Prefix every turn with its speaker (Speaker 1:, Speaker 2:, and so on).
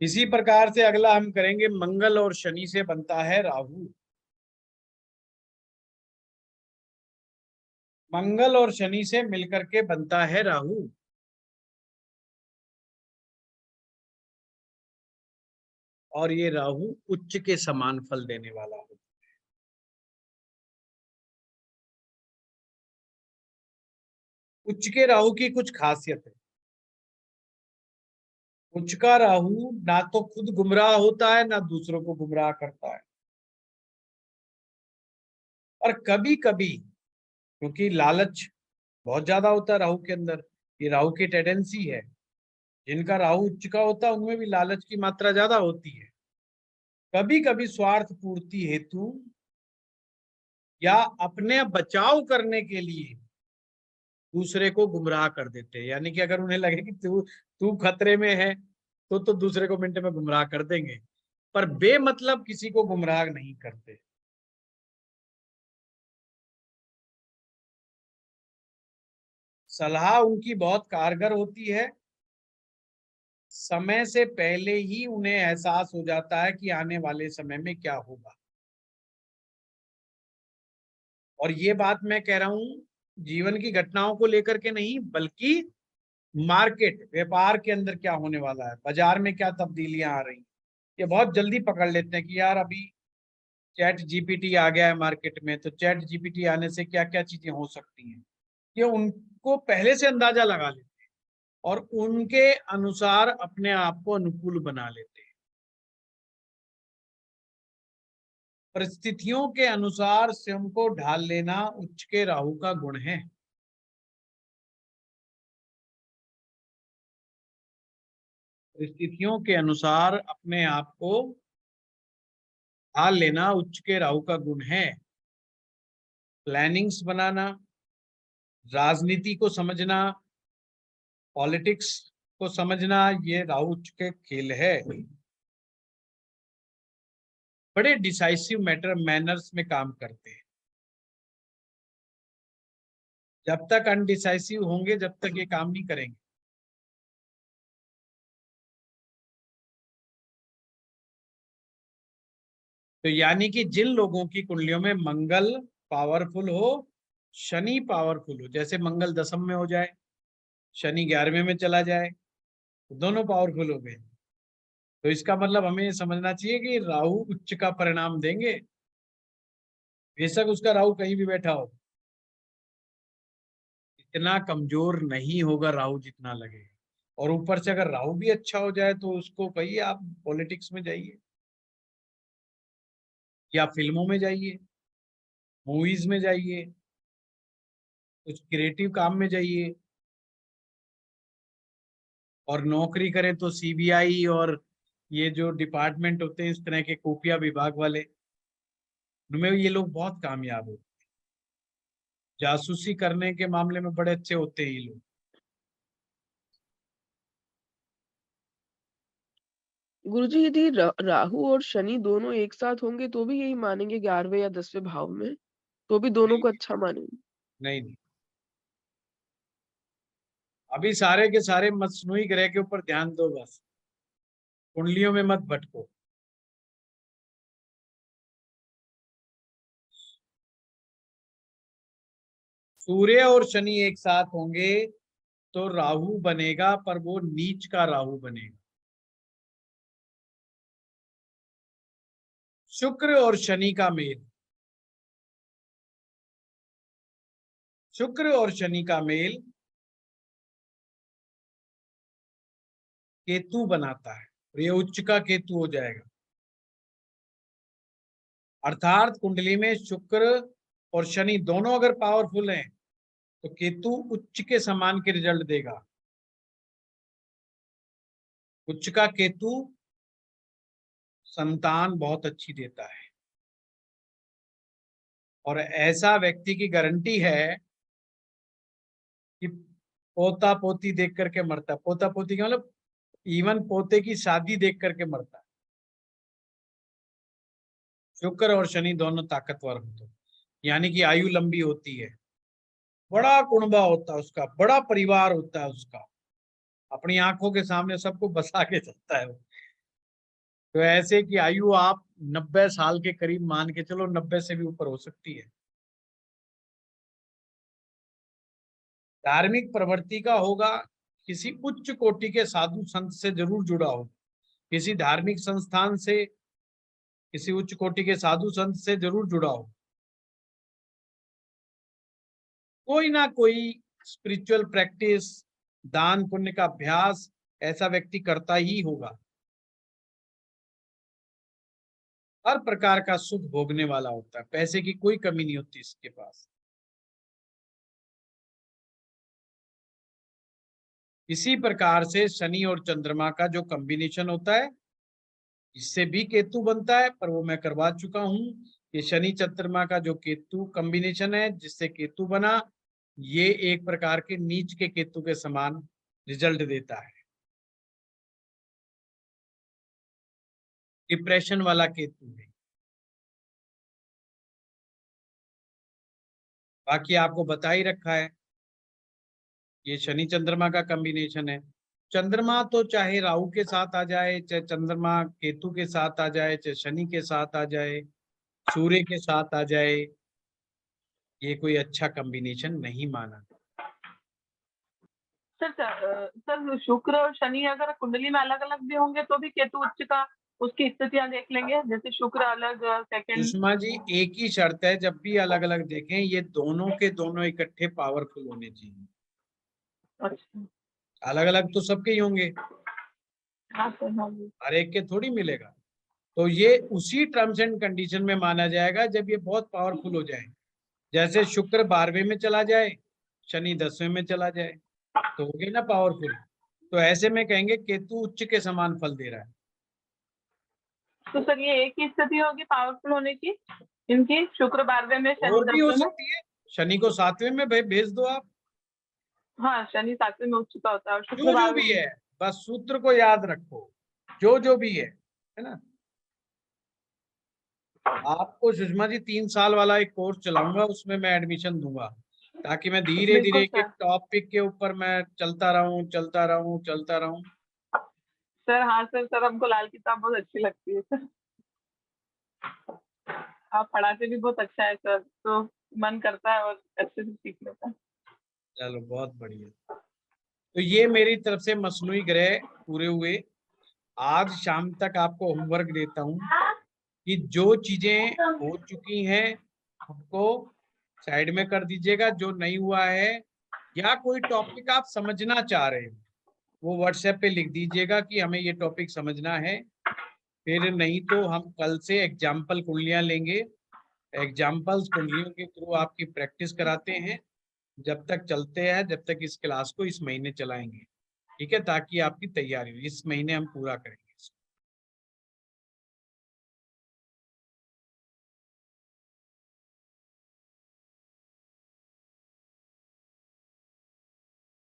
Speaker 1: इसी प्रकार से अगला हम करेंगे, मंगल और शनि से बनता है राहु। मंगल और शनि से मिलकर के बनता है राहु। और ये राहु उच्च के समान फल देने वाला होता है। उच्च के राहु की कुछ खासियत है। उच्च का राहु ना तो खुद गुमराह होता है, ना दूसरों को गुमराह करता है। और कभी कभी, क्योंकि लालच बहुत ज्यादा होता है राहु के अंदर, ये राहु की टेंडेंसी है। जिनका राहु उच्च का होता है उनमें भी लालच की मात्रा ज्यादा होती है। कभी कभी स्वार्थ पूर्ति हेतु या अपने बचाव करने के लिए दूसरे को गुमराह कर देते हैं। यानी कि अगर उन्हें लगे कि तू तू खतरे में है, तो दूसरे को मिनट में गुमराह कर देंगे, पर बेमतलब किसी को गुमराह नहीं करते। सलाह उनकी बहुत कारगर होती है। समय से पहले ही उन्हें एहसास हो जाता है कि आने वाले समय में क्या होगा। और ये बात मैं कह रहा हूं जीवन की घटनाओं को लेकर के नहीं, बल्कि मार्केट व्यापार के अंदर क्या होने वाला है, बाजार में क्या तब्दीलियां आ रही हैं, ये बहुत जल्दी पकड़ लेते हैं कि यार अभी चैट जीपीटी आ गया है मार्केट में, तो चैट जीपीटी आने से क्या क्या चीजें हो सकती हैं, ये उनको पहले से अंदाजा लगा लेते हैं और उनके अनुसार अपने आप को अनुकूल बना लेते हैं। परिस्थितियों के अनुसार स्वयं को ढाल लेना उच्च के राहु का गुण है। परिस्थितियों के अनुसार अपने आप को ढाल लेना उच्च के राहु का गुण है। प्लानिंग्स बनाना, राजनीति को समझना, पॉलिटिक्स को समझना, ये राहु उच्च के खेल है। बड़े डिसाइसिव मैटर मैनर्स में काम करते हैं। जब तक अनडिसाइसिव होंगे, जब तक ये काम नहीं करेंगे। तो यानी कि जिन लोगों की कुंडलियों में मंगल पावरफुल हो, शनि पावरफुल हो, जैसे मंगल दसम में हो जाए, शनि 11वें में चला जाए, तो दोनों पावरफुल हो गए। तो इसका मतलब हमें ये समझना चाहिए कि राहु उच्च का परिणाम देंगे, बेशक उसका राहु कहीं भी बैठा हो। इतना कमजोर नहीं होगा राहु जितना लगेगा। और ऊपर से अगर राहु भी अच्छा हो जाए तो उसको कहिए आप पॉलिटिक्स में जाइए, या फिल्मों में जाइए, मूवीज में जाइए, कुछ क्रिएटिव काम में जाइए। और नौकरी करें तो सीबीआई और ये जो डिपार्टमेंट होते हैं इस तरह के खुफिया विभाग वाले, उनमें ये लोग बहुत कामयाब होते हैं। जासूसी करने के मामले में बड़े अच्छे होते हैं ये लोग।
Speaker 2: गुरुजी, यदि राहु और शनि दोनों एक साथ होंगे तो भी यही मानेंगे 11वें या 10वें भाव में, तो भी दोनों
Speaker 1: नहीं
Speaker 2: को अच्छा मानेंगे?
Speaker 1: नहीं नहीं, अभी सारे के सारे मसनूई ग्रह के ऊपर ध्यान दो बस, कुंडलियों में मत भटको। सूर्य और शनि एक साथ होंगे तो राहु बनेगा, पर वो नीच का राहु बनेगा। शुक्र और शनि का मेल, शुक्र और शनि का मेल केतु बनाता है, और ये उच्च का केतु हो जाएगा। अर्थात कुंडली में शुक्र और शनि दोनों अगर पावरफुल हैं तो केतु उच्च के समान के रिजल्ट देगा। उच्च का केतु संतान बहुत अच्छी देता है, और ऐसा व्यक्ति की गारंटी है कि पोता पोती देख करके मरता है। पोता पोती का मतलब इवन पोते की शादी देख करके मरता है। शुक्र और शनि दोनों ताकतवर होते हैं, यानी कि आयु लंबी होती है, बड़ा कुनबा होता है उसका, बड़ा परिवार होता है उसका, अपनी आंखों के सामने सबको बसा के चलता है वो। तो ऐसे की आयु आप 90 साल के करीब मान के चलो, 90 से भी ऊपर हो सकती है। धार्मिक प्रवृत्ति का होगा, किसी उच्च कोटि के साधु संत से जरूर जुड़ा हो, किसी धार्मिक संस्थान से, किसी उच्च कोटि के साधु संत से जरूर जुड़ा हो, कोई ना कोई स्पिरिचुअल प्रैक्टिस, दान पुण्य का अभ्यास ऐसा व्यक्ति करता ही होगा। हर प्रकार का सुख भोगने वाला होता है, पैसे की कोई कमी नहीं होती इसके पास। इसी प्रकार से शनि और चंद्रमा का जो कॉम्बिनेशन होता है, इससे भी केतु बनता है, पर वो मैं करवा चुका हूं। ये शनि चंद्रमा का जो केतु कॉम्बिनेशन है, जिससे केतु बना, ये एक प्रकार के नीच के केतु के समान रिजल्ट देता है, डिप्रेशन वाला केतु है। बाकी आपको बता ही रखा है, ये शनि चंद्रमा का कॉम्बिनेशन है। चंद्रमा तो चाहे राहु के साथ आ जाए, चाहे चंद्रमा केतु के साथ आ जाए, चाहे शनि के साथ आ जाए, सूर्य के साथ आ जाए, ये कोई अच्छा कॉम्बिनेशन नहीं माना।
Speaker 2: सर शुक्र और शनि अगर कुंडली में अलग अलग भी होंगे तो भी केतु उच्च का उसकी स्थितियां देख लेंगे, जैसे शुक्र अलग सेकंड।
Speaker 1: सुषमा जी, एक ही शर्त है, जब भी अलग अलग देखें, ये दोनों के दोनों इकट्ठे पावरफुल होने चाहिए।
Speaker 2: अच्छा।
Speaker 1: अलग अलग तो सबके ही होंगे,
Speaker 2: हाँ सर, हाँ जी।
Speaker 1: हर एक के थोड़ी मिलेगा। तो ये उसी टर्म्स एंड कंडीशन में माना जाएगा जब ये बहुत पावरफुल हो जाए। जैसे शुक्र 12वें में चला जाए, शनि 10वें में चला जाए, तो हो गई ना पावरफुल। तो ऐसे में कहेंगे केतु उच्च के समान फल दे रहा है।
Speaker 2: तो सर ये एक ही स्थिति होगी पावरफुल होने की इनकी, शुक्र 12वें में, शनि
Speaker 1: और भी हो
Speaker 2: 10वें में।
Speaker 1: सकती है, शनि को 7वें में भेज दो आप,
Speaker 2: हाँ, शनि 7वें में उच्च का होता है और शुक्र
Speaker 1: जो जो
Speaker 2: 12वें
Speaker 1: भी
Speaker 2: में।
Speaker 1: है, बस सूत्र को याद रखो, जो जो भी है ना। आपको सुषमा जी 3 साल वाला एक कोर्स चलाऊंगा, उसमें मैं एडमिशन दूंगा, ताकि मैं धीरे धीरे
Speaker 2: बिल्कुल
Speaker 1: के
Speaker 2: सर।
Speaker 1: टॉपिक के ऊपर मैं चलता रहूं, चलता रहूं, चलता रहूं।
Speaker 2: सर हाँ सर, सर हमको लाल किताब बहुत अच्छी लगती है सर। आप पढ़ाते भी बहुत अच्छा है सर, तो मन करता है और अच्छे से सीख लेता है।
Speaker 1: चलो बहुत बढ़िया। तो ये मेरी तरफ से मसनूई ग्रह पूरे हुए। आज शाम तक आपको होमवर्क देता हूँ कि जो चीजें हो चुकी हैं उनको साइड में कर दीजिएगा, जो नहीं हुआ है या कोई टॉपिक आप समझना चाह रहे हो वो व्हाट्सएप पे लिख दीजिएगा कि हमें ये टॉपिक समझना है। फिर नहीं तो हम कल से एग्जाम्पल कुंडलियां लेंगे, एग्जाम्पल्स कुंडलियों के थ्रू आपकी प्रैक्टिस कराते हैं। जब तक चलते हैं, जब तक इस क्लास को इस महीने चलाएंगे, ठीक है, ताकि आपकी तैयारी हो, इस महीने हम पूरा करेंगे।